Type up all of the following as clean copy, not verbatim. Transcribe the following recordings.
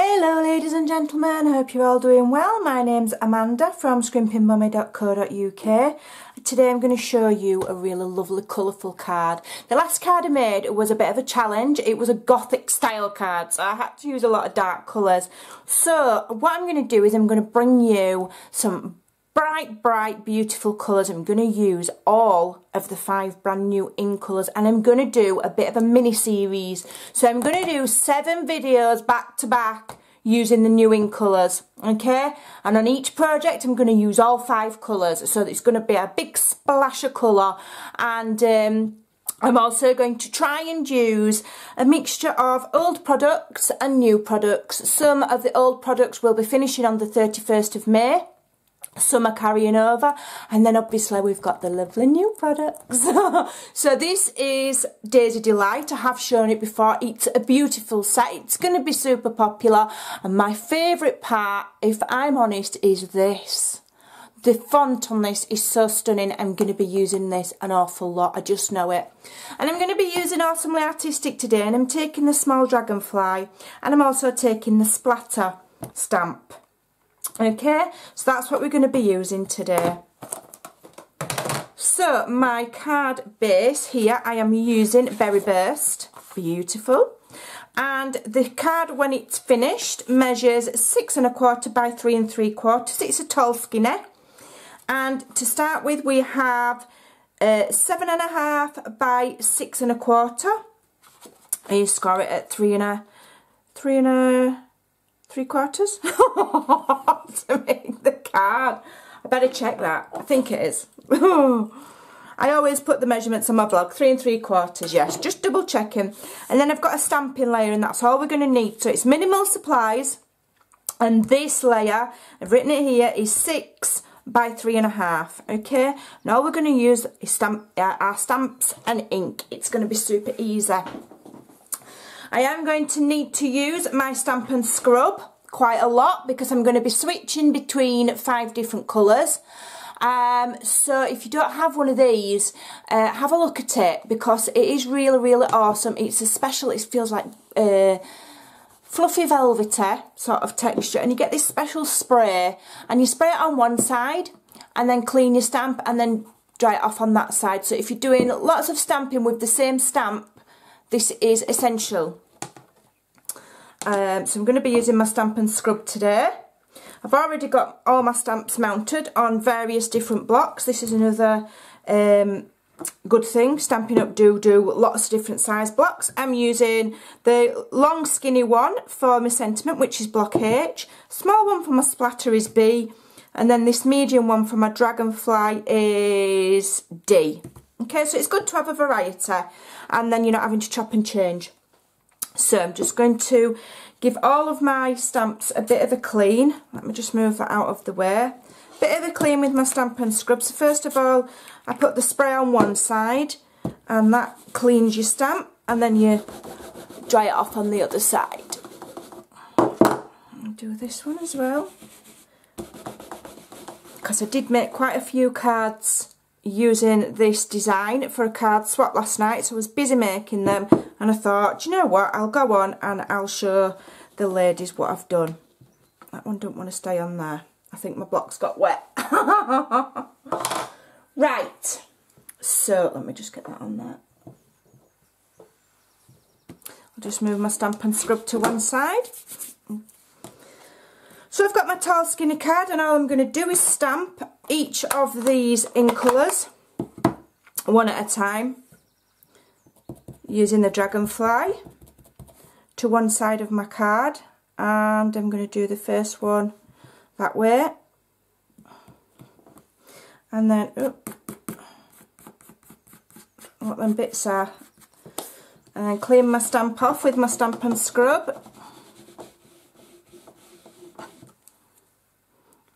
Hello ladies and gentlemen, I hope you're all doing well. My name's Amanda from scrimpingmommy.co.uk. Today I'm going to show you a really lovely colourful card. The last card I made was a bit of a challenge. It was a gothic style card, so I had to use a lot of dark colours. So what I'm going to do is I'm going to bring you some bright beautiful colours. I'm going to use all of the 5 brand new in colours, and I'm going to do a bit of a mini series. So I'm going to do 7 videos back to back using the new in colours, okay? And on each project I'm going to use all 5 colours, so it's going to be a big splash of colour. And I'm also going to try and use a mixture of old products and new products. Some of the old products will be finishing on the 31st of May. Some are carrying over, and then obviously we've got the lovely new products. So this is Daisy Delight. I have shown it before. It's a beautiful set. It's going to be super popular, and my favourite part, if I'm honest, is this. The font on this is so stunning. I'm going to be using this an awful lot, I just know it. And I'm going to be using Awesomely Artistic today, and I'm taking the small dragonfly, and I'm also taking the splatter stamp. Okay, so that's what we're going to be using today. So my card base here, I am using Berry Burst, beautiful. And the card, when it's finished, measures 6 1/4 by 3 3/4. It's a tall skinny. And to start with, we have 7 1/2 by 6 1/4. You score it at 3 3/4 to make the card. I better check that. I think it is. I always put the measurements on my blog. 3 3/4, yes. Just double checking. And then I've got a stamping layer, and that's all we're going to need. So it's minimal supplies. And this layer, I've written it here, is 6 by 3 1/2. Okay. And all we're going to use is our stamps and ink. It's going to be super easy. I am going to need to use my Stamp and Scrub quite a lot, because I'm going to be switching between 5 different colours. So if you don't have one of these, have a look at it, because it is really awesome. It's a special, it feels like fluffy velvety sort of texture, and you get this special spray, and you spray it on one side and then clean your stamp and then dry it off on that side. So if you're doing lots of stamping with the same stamp, this is essential. So I'm going to be using my Stamp and Scrub today. I've already got all my stamps mounted on various different blocks. This is another good thing. Stampin' Up do lots of different size blocks. I'm using the long skinny one for my sentiment, which is block H. Small one for my splatter is B. And then this medium one for my dragonfly is D. Okay, so it's good to have a variety, and then you're not having to chop and change. So I'm just going to give all of my stamps a bit of a clean. Let me just move that out of the way. Bit of a clean with my Stamp and Scrub. So first of all, I put the spray on one side, and that cleans your stamp, and then you dry it off on the other side. I'll do this one as well, because I did make quite a few cards using this design for a card swap last night, so I was busy making them, and I thought, do you know what, I'll go on and I'll show the ladies what I've done. That one don't want to stay on there. I think my block's got wet. Right, so let me just get that on there. I'll just move my Stamp and Scrub to one side. So I've got my tall skinny card, and all I'm going to do is stamp each of these in colours one at a time, using the dragonfly to one side of my card, and I'm going to do the first one that way, and then what them bits are, and then clean my stamp off with my Stamp and Scrub.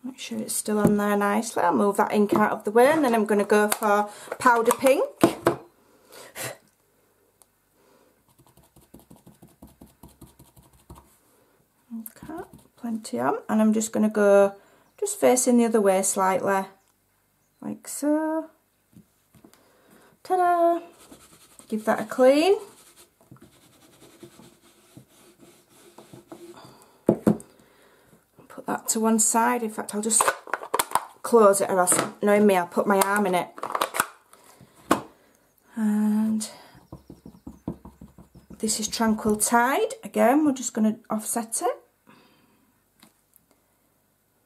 Make sure it's still on there nicely. I'll move that ink out of the way, and then I'm going to go for powder pink. Okay, plenty on, and I'm just going to go just facing the other way slightly, like so. Ta-da! Give that a clean. that to one side. In fact, I'll just close it, or else, knowing me, I'll put my arm in it. And this is Tranquil Tide. Again, we're just going to offset it.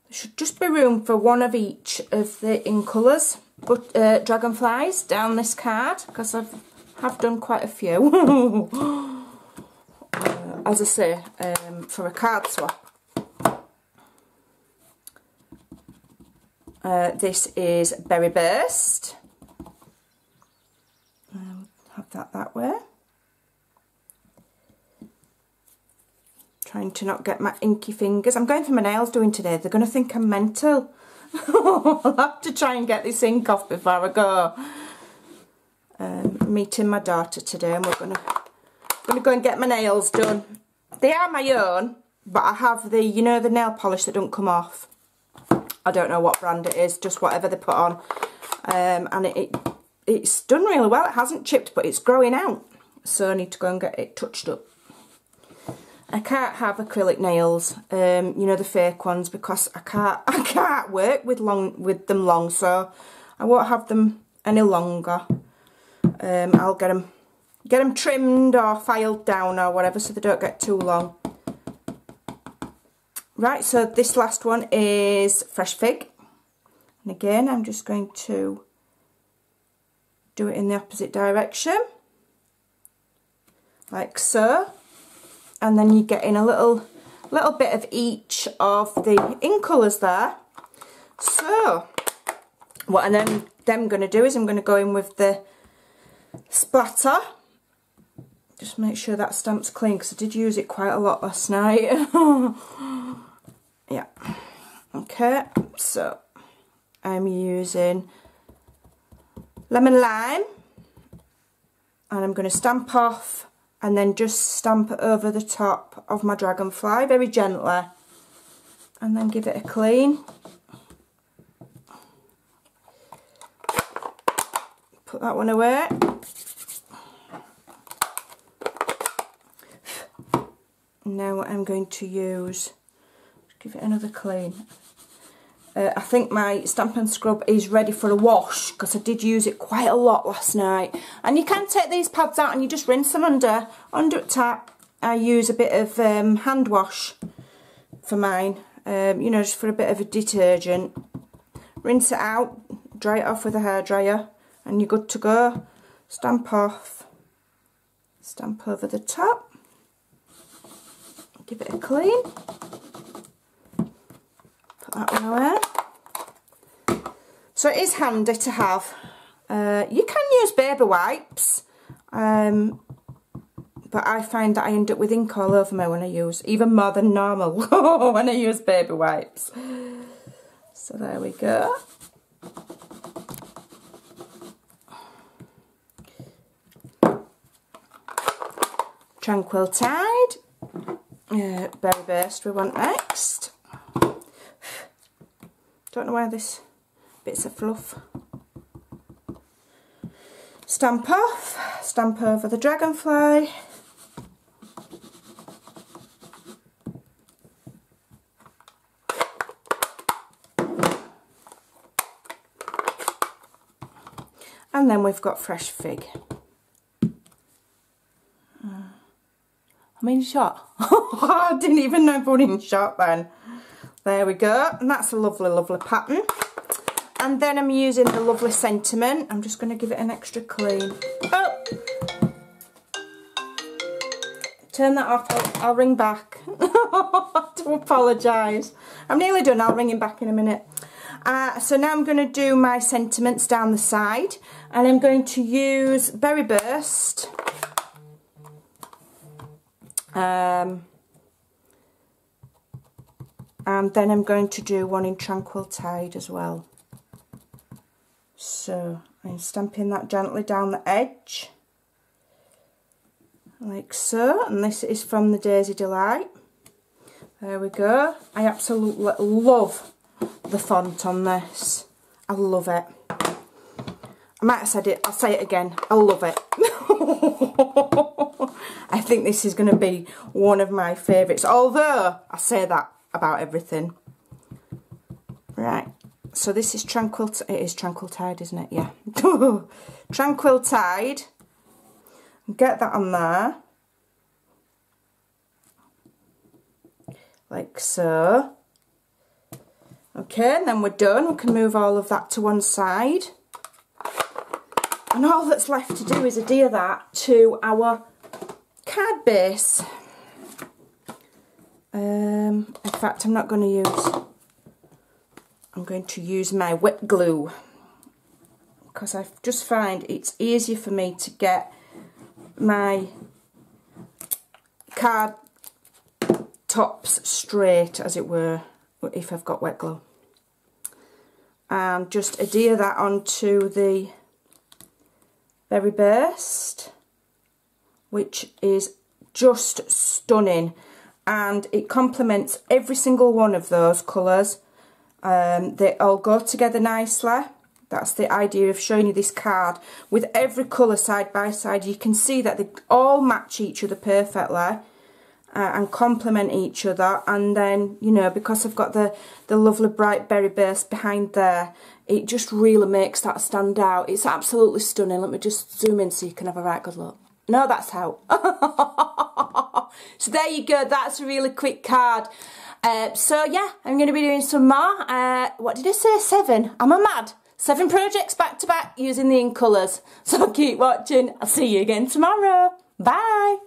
There should just be room for one of each of the in colours, but dragonflies down this card, because I have done quite a few. As I say, for a card swap. This is Berry Burst. Have that way. Trying to not get my inky fingers. I'm going for my nails doing today. They're going to think I'm mental. I'll have to try and get this ink off before I go. Meeting my daughter today, and we're going to go and get my nails done. They are my own, but I have the, you know, the nail polish that don't come off. I don't know what brand it is, just whatever they put on. And it's done really well. It hasn't chipped, but it's growing out. So I need to go and get it touched up. I can't have acrylic nails, you know, the fake ones, because I can't work with them long, so I won't have them any longer. I'll get them trimmed or filed down or whatever, so they don't get too long. Right, so this last one is Fresh Fig. And again, I'm just going to do it in the opposite direction, like so. And then you get in a little bit of each of the in colours there. So, what I'm going to do is I'm going to go in with the splatter. Just make sure that stamp's clean, because I did use it quite a lot last night. Yeah. Okay, so I'm using lemon lime, and I'm going to stamp off and then just stamp it over the top of my dragonfly very gently, and then give it a clean. Put that one away. Now what I'm going to use, give it another clean. I think my Stampin' Scrub is ready for a wash, because I did use it quite a lot last night. And you can take these pads out and you just rinse them under tap. I use a bit of hand wash for mine, you know, just for a bit of a detergent. Rinse it out, dry it off with a hairdryer, and you're good to go. Stamp off, stamp over the top, give it a clean. Put that one away. So it is handy to have. You can use baby wipes, but I find that I end up with ink all over me when I use, even more than normal when I use baby wipes. So there we go. Tranquil Tide. Berry Burst we want next. Don't know where this bits of fluff. Stamp off, stamp over the dragonfly. And then we've got Fresh Fig. I'm in shot. I didn't even know I put in shot then. There we go. And that's a lovely, lovely pattern. And then I'm using the lovely Sentiment. I'm just going to give it an extra clean. Oh! Turn that off. I'll ring back. I do apologise. I'm nearly done. I'll ring him back in a minute. So now I'm going to do my sentiments down the side. And I'm going to use Berry Burst. And then I'm going to do one in Tranquil Tide as well. So I'm stamping that gently down the edge, like so, and this is from the Daisy Delight. There we go. I absolutely love the font on this. I love it. I might have said it, I'll say it again, I love it. I think this is going to be one of my favourites, although I say that about everything. So this is Tranquil, it is Tranquil Tide, isn't it? Yeah. Tranquil Tide. Get that on there. Like so. Okay, and then we're done. We can move all of that to one side. And all that's left to do is adhere that to our card base. In fact, I'm not going to use, I'm going to use my wet glue, because I just find it's easier for me to get my card tops straight, as it were, if I've got wet glue. And just adhere that onto the very best, which is just stunning, and it complements every single one of those colours. They all go together nicely. That's the idea of showing you this card with every colour side by side. You can see that they all match each other perfectly and complement each other. And then, you know, because I've got the lovely bright berry base behind there, it just really makes that stand out. It's absolutely stunning. Let me just zoom in so you can have a right good look. No, that's how. So there you go. That's a really quick card. So yeah, I'm going to be doing some more. What did I say? 7. I'm a mad. 7 projects back to back using the ink colours. So keep watching. I'll see you again tomorrow. Bye.